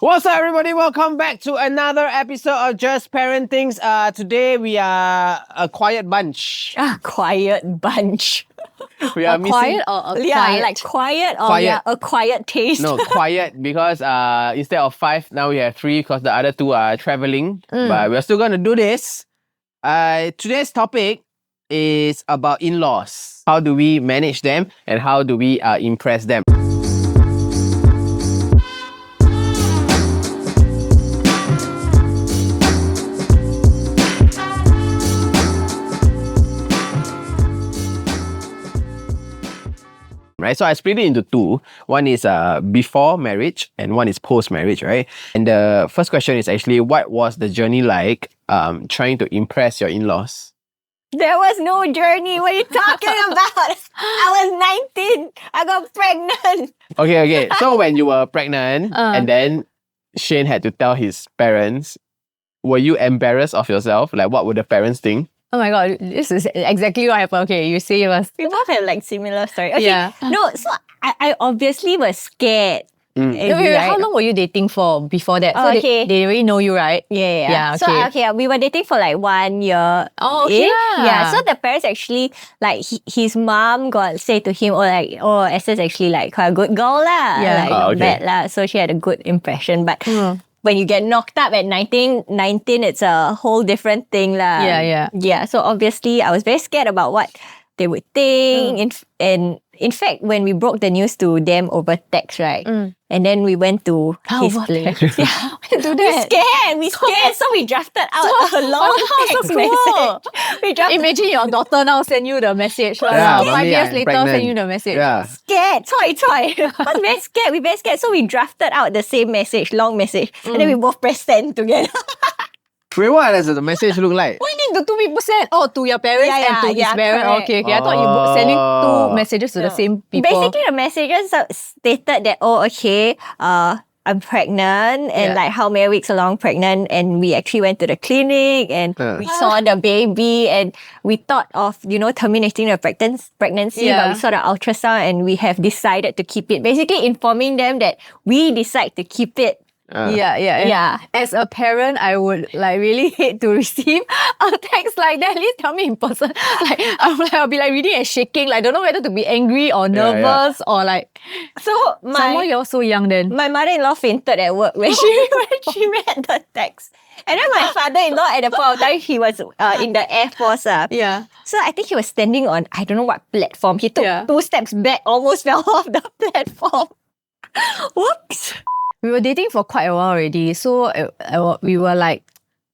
What's up, everybody? Welcome back to another episode of Just Parenthings. Today we are a quiet bunch. A quiet bunch. We are Quiet or a quiet? Like quiet or Quiet. a quiet taste. No, quiet because instead of 5, now we have 3 because the other 2 are traveling. But we're still going to do this. Today's topic is about in-laws. How do we manage them and how do we impress them? Right, so I split it into 2. One is before marriage and one is post marriage, right? And the first question is actually, what was the journey like trying to impress your in-laws? There was no journey. What are you talking about? I was 19. I got pregnant. Okay. So when you were pregnant and then Shane had to tell his parents, were you embarrassed of yourself? Like, what would the parents think? Oh my god, this is exactly what happened. Okay, you say it was. We both have like similar story. Okay. Yeah. No, so I obviously was scared. Wait, how long were you dating for before that? So Okay. they already know you, right? Yeah. Yeah, So we were dating for like 1 year. Oh, okay. Yeah. So the parents actually like his mom got say to him, Esther's actually like quite a good girl lah. Yeah. Like not bad lah. So she had a good impression. But when you get knocked up at 19, it's a whole different thing lah. Yeah. So obviously I was very scared about what they would think. And in fact, when we broke the news to them over text, right? And then we went to his over place. text? Yeah. We We scared. So we drafted out a long text so message. cool. We drafted Imagine your daughter now send you the message. Yeah, 5 mommy, years I'm later pregnant. send you the message. Yeah. scared. Choi. I was very scared. We very scared. So we drafted out the same message, long message. And then we both pressed send together. Wait, what does the message look like? Why need the 2 people send? Oh, to your parents and to his parents. correct. Okay. I thought you were sending 2 messages to the same people. Basically, the messages stated that, I'm pregnant and like how many weeks along pregnant, and we actually went to the clinic and we saw the baby and we thought of terminating the pregnancy, Yeah. but we saw the ultrasound and we have decided to keep it. Basically, informing them that we decide to keep it. Yeah. As a parent, I would like really hate to receive a text like that. At least tell me in person. I'll be like reading and shaking. Like, don't know whether to be angry or nervous or like. So Someone you're so young then. my mother-in-law fainted at work when she read the text. And then my father-in-law at the point of time, he was in the Air Force. Yeah. So I think he was standing on, I don't know what platform. He took Yeah. 2 steps back, almost fell off the platform. Whoops. We were dating for quite a while already. So we were like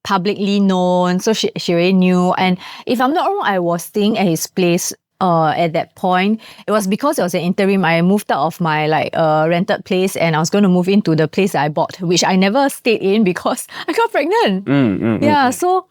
publicly known. So she already knew. And if I'm not wrong, I was staying at his place at that point. It was because it was an interim. I moved out of my rented place and I was going to move into the place that I bought, which I never stayed in because I got pregnant. Yeah, so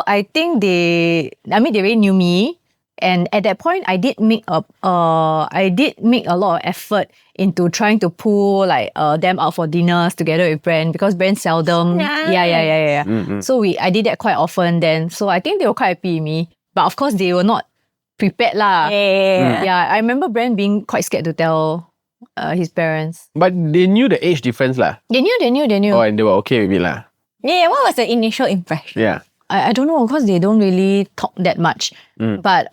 I think they already knew me. And at that point, I did make a lot of effort into trying to pull them out for dinners together with Brand because Brand seldom. Nice. Yeah. So I did that quite often then. So I think they were quite happy with me. But of course, they were not prepared lah. Yeah. I remember Brand being quite scared to tell his parents. But they knew the age difference lah. They knew. Oh, and they were okay with it lah. Yeah, what was the initial impression? Yeah. I don't know because they don't really talk that much. But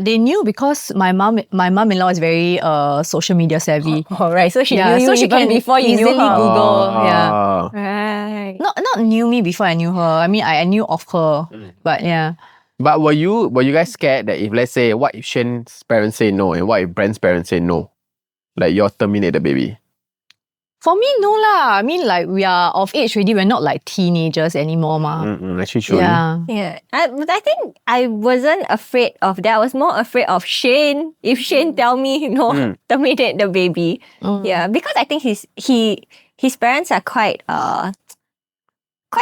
they knew because my mom-in-law is very social media savvy. Right, so she knew you so she even can before you knew easily her. Google. Yeah. Right. Not knew me before I knew her. I mean I knew of her. But yeah. But were you guys scared that if, let's say, what if Shane's parents say no and what if Brand's parents say no? Like, you'll terminate the baby? For me, no lah. I mean, like, we are of age already. We're not like teenagers anymore, ma. Actually, true. Yeah. But I think I wasn't afraid of that. I was more afraid of Shane. If Shane tell me, terminate the baby. Yeah, because I think his parents are quite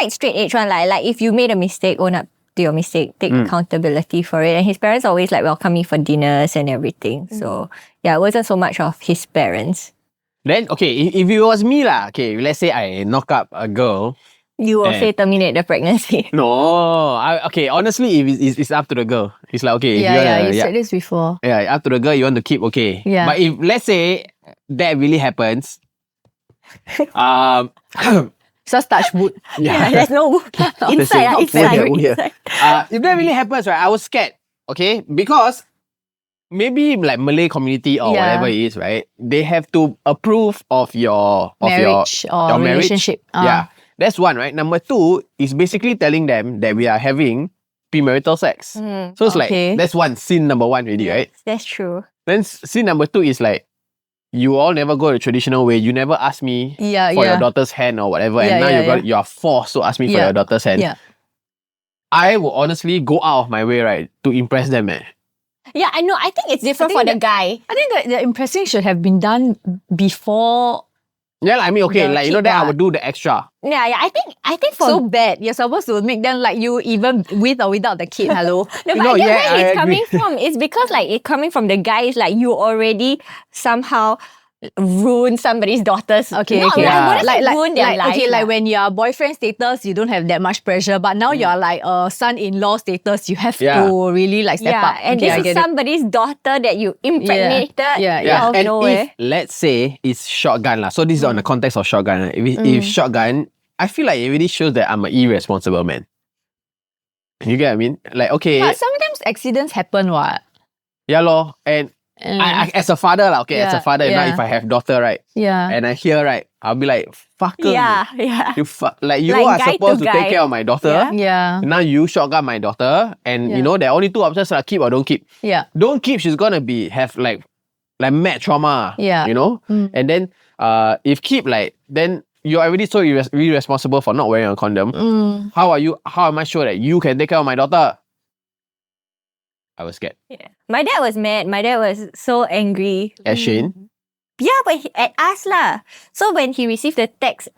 straight edge one. Like if you made a mistake, own up to your mistake, take accountability for it. And his parents always like welcome me for dinners and everything. So yeah, it wasn't so much of his parents. Then, okay, if it was me lah, okay, let's say I knock up a girl. You will say terminate the pregnancy. No, okay, honestly, if it's up to the girl. It's like, okay. You said this before. Yeah, up to the girl, you want to keep, okay. Yeah. But if, let's say, that really happens, Just touch wood. Yeah, there's no There's no inside. wood here. Inside. If that really happens, right, I was scared. Okay, because maybe like Malay community or Yeah. whatever it is, right? They have to approve of your Marriage or your marriage. relationship. Yeah, that's one, right? Number two is basically telling them that we are having premarital sex. So it's Okay. like that's one sin number one already, right? That's true. Then sin number two is like you all never go the traditional way. You never ask me Yeah, for your yeah. daughter's hand or whatever, Yeah, and now yeah, you are forced to ask me for Yeah. your daughter's hand. Yeah. I will honestly go out of my way, right, to impress them. Yeah, I know. I think it's different for the guy. I think that the impressing should have been done before. Yeah, I mean, okay, The like, you know, kid that I what? would do the extra. Yeah. I think for So bad. You're supposed to make them like you even with or without the kid. Hello. no, but No, I get yeah, where I it's agree. coming from. It's because like it coming from the guy is like you already somehow ruin somebody's daughter's. Okay, no, okay. I wouldn't Like, say ruin their life. okay, lah. like when you're boyfriend status, you don't have that much pressure. But now you're like son-in-law status, you have Yeah. to really like step up. and Okay, I this is get it. somebody's daughter that you impregnated. Yeah. Out of And nowhere. if, let's say, it's shotgun, so this is on the context of shotgun. If shotgun, I feel like it really shows that I'm an irresponsible man. You get what I mean? Like, okay, But sometimes accidents happen, what? yeah, lor. And I, as a father, as a Yeah, father, now yeah. if I have daughter, right, Yeah. and I hear, right, I'll be like, fucker. Yeah. You like you Like are guy to supposed to guy. take care of my daughter. Yeah. Yeah. Now you shotgun my daughter, and Yeah. you know there are only two options: like keep or don't keep. Yeah. Don't keep, she's gonna have like mad trauma. Yeah. You know? And then if keep, like, then you're already so irresponsible for not wearing a condom. How am I sure that you can take care of my daughter? I was scared. Yeah. My dad was mad. My dad was so angry. As Shane. Yeah, but at us lah. So when he received the text,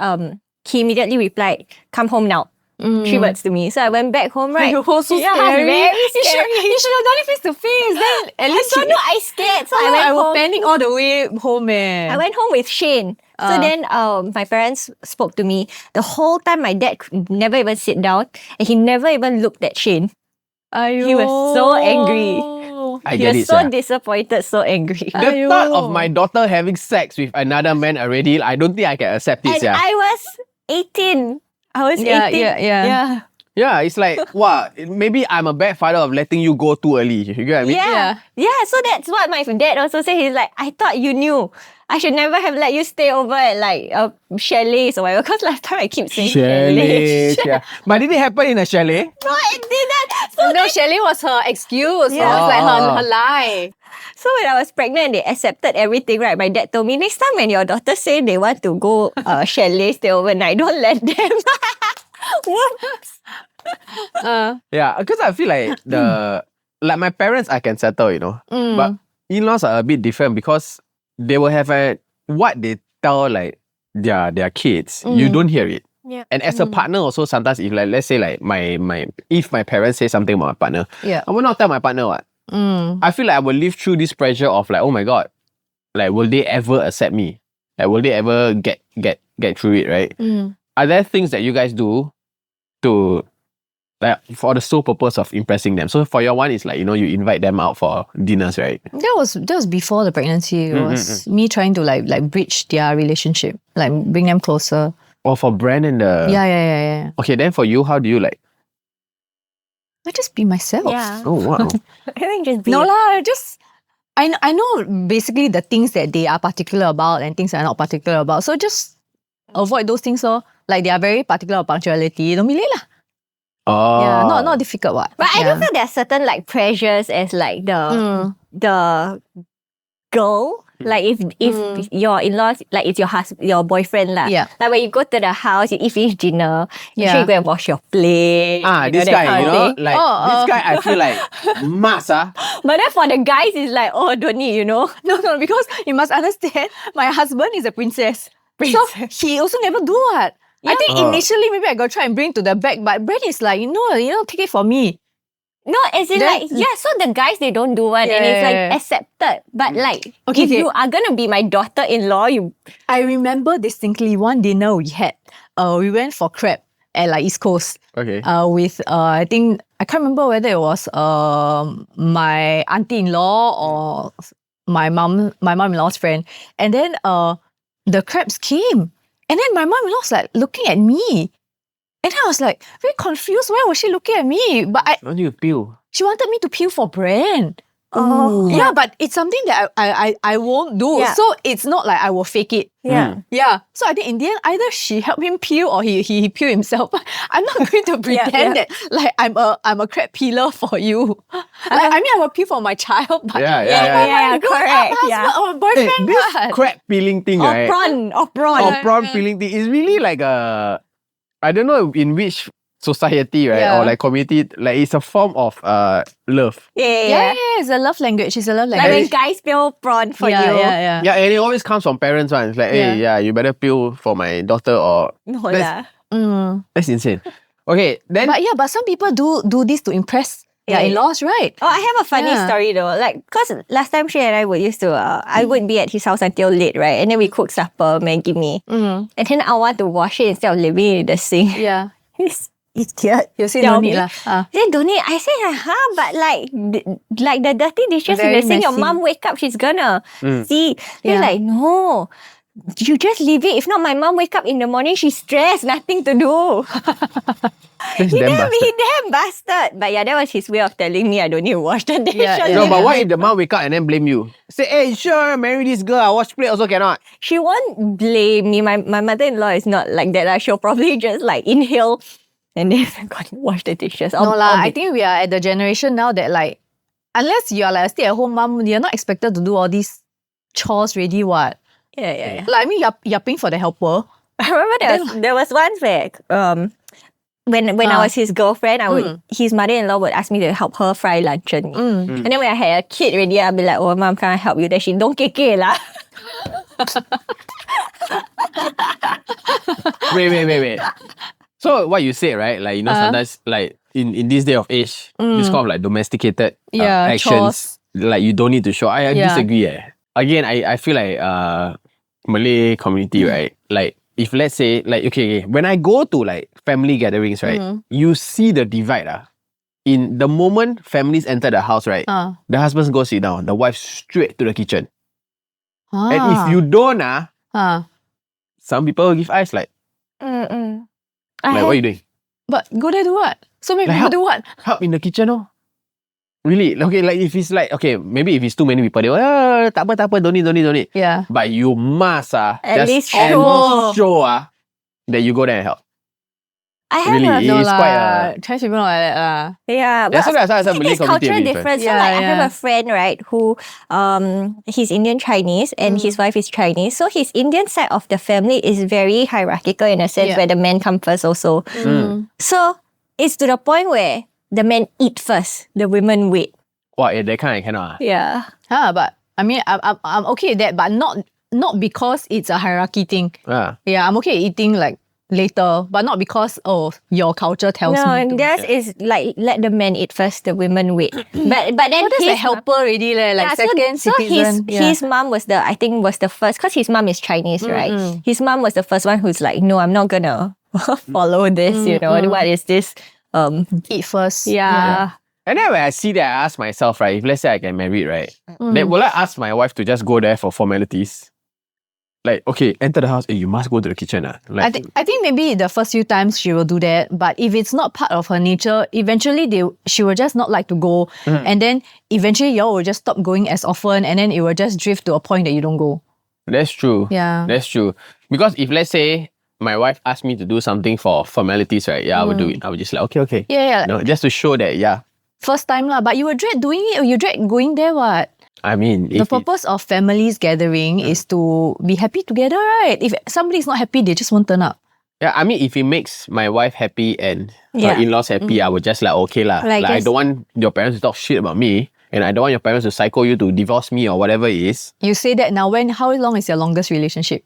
he immediately replied, "Come home now." 3 words to me. So I went back home, right? It was so Yeah, scary. very You should have done it face to face. Then at least So no, I scared. So I I went will home. panic all the way home. I went home with Shane. So then my parents spoke to me. The whole time my dad never even sit down and he never even looked at Shane. He was so angry. I He get was it, so sir. disappointed, so angry. The thought of my daughter having sex with another man already, I don't think I can accept it, And yeah. I was 18. I was Yeah, 18. yeah. Yeah, it's like, wow, maybe I'm a bad father of letting you go too early. You get what I mean? Yeah, so that's what my dad also said. He's like, I thought you knew. I should never have let you stay over at like chalets or whatever. Because last time I keep saying Chalet. Yeah. But did it happen in a chalet? No, it didn't. So, No, Shelley was her excuse. Yeah. It was like Oh. her lie. so when I was pregnant, they accepted everything, right? My dad told me, next time when your daughter say they want to go chalet, stay overnight, don't let them. Whoops. Yeah, because I feel like like my parents I can settle, you know. But in-laws are a bit different because they will have what they tell like their kids, you don't hear it. Yeah. And as a partner also, sometimes if like let's say like if my parents say something about my partner, Yeah. I will not tell my partner what. I feel like I will live through this pressure of like, oh my god, like will they ever accept me? Like will they ever get through it, right? Are there things that you guys do to like for the sole purpose of impressing them? So for your one, it's like, you know, you invite them out for dinners, right? That was before the pregnancy. It was me trying to like bridge their relationship, like bring them closer. Or for Brand and the Yeah. Okay, then for you, how do you like? I just be myself. Yeah. Oh wow. I think just be No lah, just I know basically the things that they are particular about and things I'm not particular about. So just avoid those things. So like they are very particular about punctuality. Don't be late lah. Oh Yeah, not difficult what. But I do feel there are certain like pressures as like the girl. Like if your in-laws, like it's your boyfriend lah. Yeah. Like when you go to the house, you eat finish dinner, you Yeah. sure you go and wash your plate. this that guy, kind you of know, thing. like this guy, I feel like must But then for the guys, it's like, oh, don't need, you know. No, because you must understand, my husband is a princess. So he also never do what. I think initially maybe I got try and bring to the back, but Brad is like, take it for me. No, as in Then- like, yeah, so the guys, they don't do one and it's like accepted. But like, Okay, if okay. you are going to be my daughter-in-law, I remember distinctly one dinner we had. We went for crab at like East Coast. Okay. With I think I can't remember whether it was my auntie-in-law or my mom-in-law's friend. And then the crabs came. And then my mom was like looking at me. And I was like very confused. Why was she looking at me? But Why don't you peel? she wanted me to peel for Brand. Oh. Yeah, but it's something that I won't do. Yeah. So it's not like I will fake it. Yeah. Yeah. So I think in the end, either she helped him peel or he peeled himself. I'm not going to pretend that like I'm a crab peeler for you. I mean, I will peel for my child, but Yeah, correct. Yeah. husband or boyfriend. This what? crab peeling thing, Or right? prawn. Or prawn peeling thing is really like a, I don't know in which society, right? Yeah. Or like community, like it's a form of love. Yeah. It's a love language. It's a love Like language. when guys peel prawn for you. Yeah. Yeah, and it always comes from parents, one. It's like, hey, you better peel for my daughter, or No That's- lah. that's insane. Okay, then But some people do this to impress their Yeah. in-laws, right? Oh, I have a funny story though. Like, cause last time she and I would used to, I would be at his house until late, right? And then we cook supper, Maggie me. And then I want to wash it instead of leaving it in the sink. Yeah. This idiot. You say tell no need me, lah. Then don't need. I say, but like the dirty dishes in Very the sink, your messy. mom wake up, she's gonna see. Then Yeah. like, no. You just leave it. If not, my mom wake up in the morning, she's stressed, nothing to do. that's He damn damn, bastard. he damn bastard. But yeah, that was his way of telling me I don't need to wash the dishes. Yeah. No, but what if the mom wake up and then blame you? Say, hey, sure, marry this girl, I wash plate also cannot. She won't blame me. My mother-in-law is not like that. She'll probably just like inhale and then God, wash the dishes. No lah, I think we are at the generation now that like, unless you are like a stay-at-home mom, you're not expected to do all these chores ready, what? yeah. Like, I mean, you're paying for the helper. I remember there was once where when I was his girlfriend, his mother-in-law would ask me to help her fry luncheon. And then when I had a kid already, I'd be like, oh mom, can I help you? Then she don't keke lah. Wait. So what you said, right? Like, you know, sometimes like in this day of age, this kind of like domesticated actions, like you don't need to show. I disagree. Again, I feel like Malay community, right? Like if let's say like okay, when I go to like family gatherings, right, you see the divide. In the moment families enter the house, right, the husband go sit down, the wife straight to the kitchen. And if you don't, some people will give eyes like, what are you doing? But go there do what? So many Like people do what? Help in the kitchen, oh. Really? Okay, like if it's like, okay, maybe if it's too many people, they will, tak apa, don't need. Yeah. But you must, At just least show. show, that you go there and help. I have Really? No It's lah, quite a... Chinese people not like that lah. Yeah, Yeah, so that's a Malay it's community. cultural a bit difference. So Yeah, like, I yeah. have a friend, right, who he's Indian Chinese and his wife is Chinese. So his Indian side of the family is very hierarchical in a sense where the men come first also. So it's to the point where the men eat first, the women wait. Wow, that kind I cannot. Yeah. But I mean, I'm okay with that, but not because it's a hierarchy thing. Yeah, I'm okay eating like later, but not because your culture tells me. No, theirs is like let the men eat first, the women wait. But then That's a helper already, like second so citizen. his mom was the first, because his mom is Chinese, right? His mom was the first one who's like, no, I'm not gonna follow this, you know, what is this? Eat first. Yeah. And then when I see that, I ask myself, right, if let's say I get married, right, then will I ask my wife to just go there for formalities? Like, okay, enter the house, you must go to the kitchen. Like, I think maybe the first few times she will do that, but if it's not part of her nature, eventually she will just not like to go, and then eventually y'all will just stop going as often, and then it will just drift to a point that you don't go. That's true. Yeah. That's true. Because if let's say my wife asked me to do something for formalities, right, I would do it. I would just like, okay. Yeah. No, just to show that, First time lah, but you will dread doing it, or you dread going there, what? I mean, The purpose of families gathering is to be happy together, right? If somebody is not happy, they just won't turn up. Yeah, I mean, if it makes my wife happy and her Yeah. in-laws happy, I would just like, okay lah. Like Like, I just- don't want your parents to talk shit about me, and I don't want your parents to psycho you to divorce me or whatever it is. You say that now, how long is your longest relationship?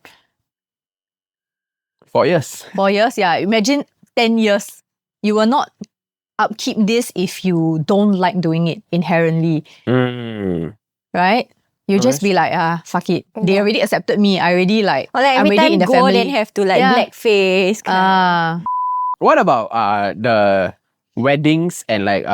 4 years. 4 years? Yeah, imagine 10 years. You will not upkeep this if you don't like doing it inherently, right? You just be like, fuck it. They already accepted me. I already like, Or like I'm every already time in the go, family. then have to like Yeah. blackface. What about the weddings and like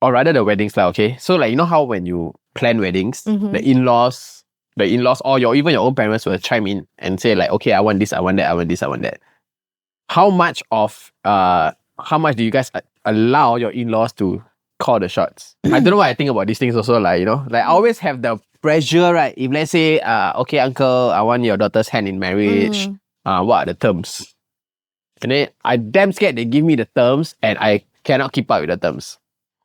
or rather the weddings lah, okay? So like, you know how when you plan weddings, the in-laws the in-laws or even your own parents will chime in and say like, okay, I want this, I want that, I want this, I want that. How much do you guys allow your in-laws to call the shots? I don't know what I think about these things also, like, like I always have the pressure, right? If let's say, okay, uncle, I want your daughter's hand in marriage. What are the terms? And then I damn scared they give me the terms and I cannot keep up with the terms.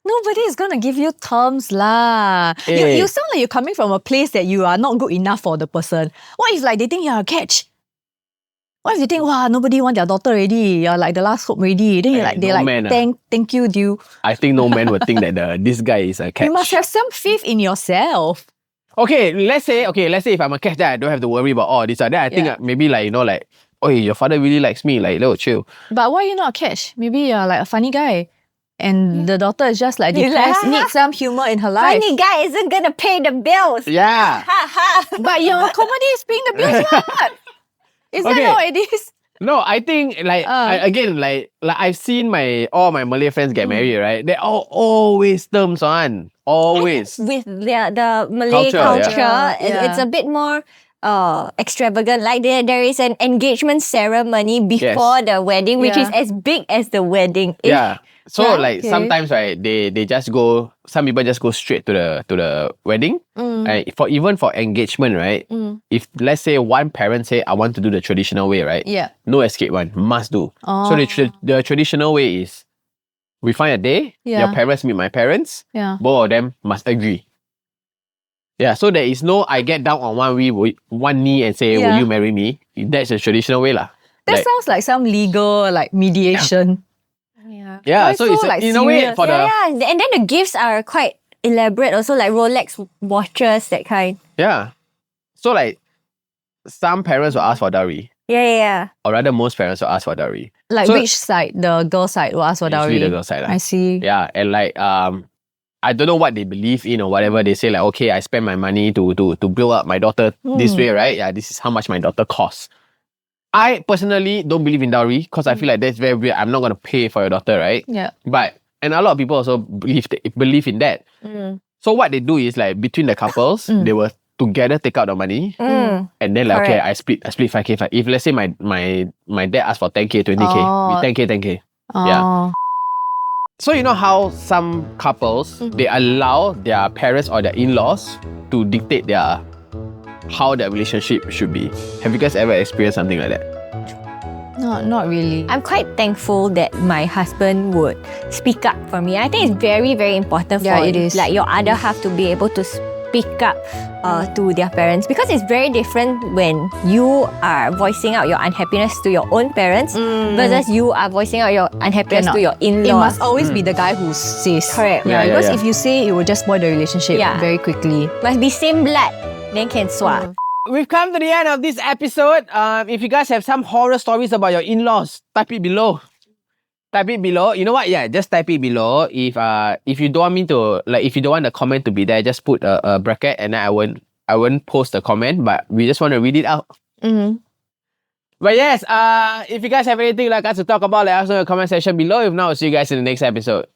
Nobody is gonna give you terms lah. Hey. You sound like you're coming from a place that you are not good enough for the person. What if like they think you're a catch? What if they think, wow, nobody want their daughter already? You're like the last hope already. Then thank you, due. I think no man would think that this guy is a catch. You must have some faith in yourself. Okay, let's say if I'm a catch, then I don't have to worry about all this. Then I think maybe oh, your father really likes me, like, little chill. But why you not a catch? Maybe you're like a funny guy. And the daughter is just like depressed, needs some humor in her life. Funny guy isn't gonna pay the bills. Yeah. But your comedy is paying the bills, what? Is that how it is? No, I think again, I've seen all my Malay friends get married, right? They're all always terms on. Always. With the Malay culture, it's a bit more extravagant. Like there is an engagement ceremony before the wedding, which is as big as the wedding. Yeah. So sometimes, right, they just go, some people just go straight to the wedding. And even for engagement, right? If let's say one parent say, I want to do the traditional way, right? Yeah. No escape one, must do. So the traditional way is, we find a day, your parents meet my parents, both of them must agree. Yeah, so there is no, I get down on one knee and say, will you marry me? That's the traditional way lah. That sounds like some legal mediation. Yeah, so it's in a way for and then the gifts are quite elaborate also, like Rolex watches, that kind. Yeah. So some parents will ask for dowry. Yeah. Or rather, most parents will ask for dowry. Like so, which side? The girl side will ask for dowry? Usually the girl side. I see. Yeah, and I don't know what they believe in or whatever. They say like, okay, I spend my money to build up my daughter this way, right? Yeah, this is how much my daughter costs. I personally don't believe in dowry because I feel like that's very weird. I'm not going to pay for your daughter, right? Yeah. And a lot of people also believe in that. So what they do is between the couples, they will together take out the money and then okay, I split 5K. If let's say my dad asked for 10K, 20K, 10K. Yeah. So you know how some couples, they allow their parents or their in-laws to dictate how their relationship should be. Have you guys ever experienced something like that? No, not really. I'm quite thankful that my husband would speak up for me. I think it's very, very important for it is. Your other half to be able to speak up to their parents, because it's very different when you are voicing out your unhappiness to your own parents versus you are voicing out your unhappiness to your in-laws. It must always be the guy who says. Correct. Because if you say, it will just spoil the relationship very quickly. Must be same blood, then can swap. We've come to the end of this episode. If you guys have some horror stories about your in-laws, type it below. You know what? Yeah, just type it below. If you don't want me to, if you don't want the comment to be there, just put a bracket and then I won't post the comment, but we just want to read it out. But yes, if you guys have anything like us to talk about, let us know in the comment section below. If not, I'll see you guys in the next episode.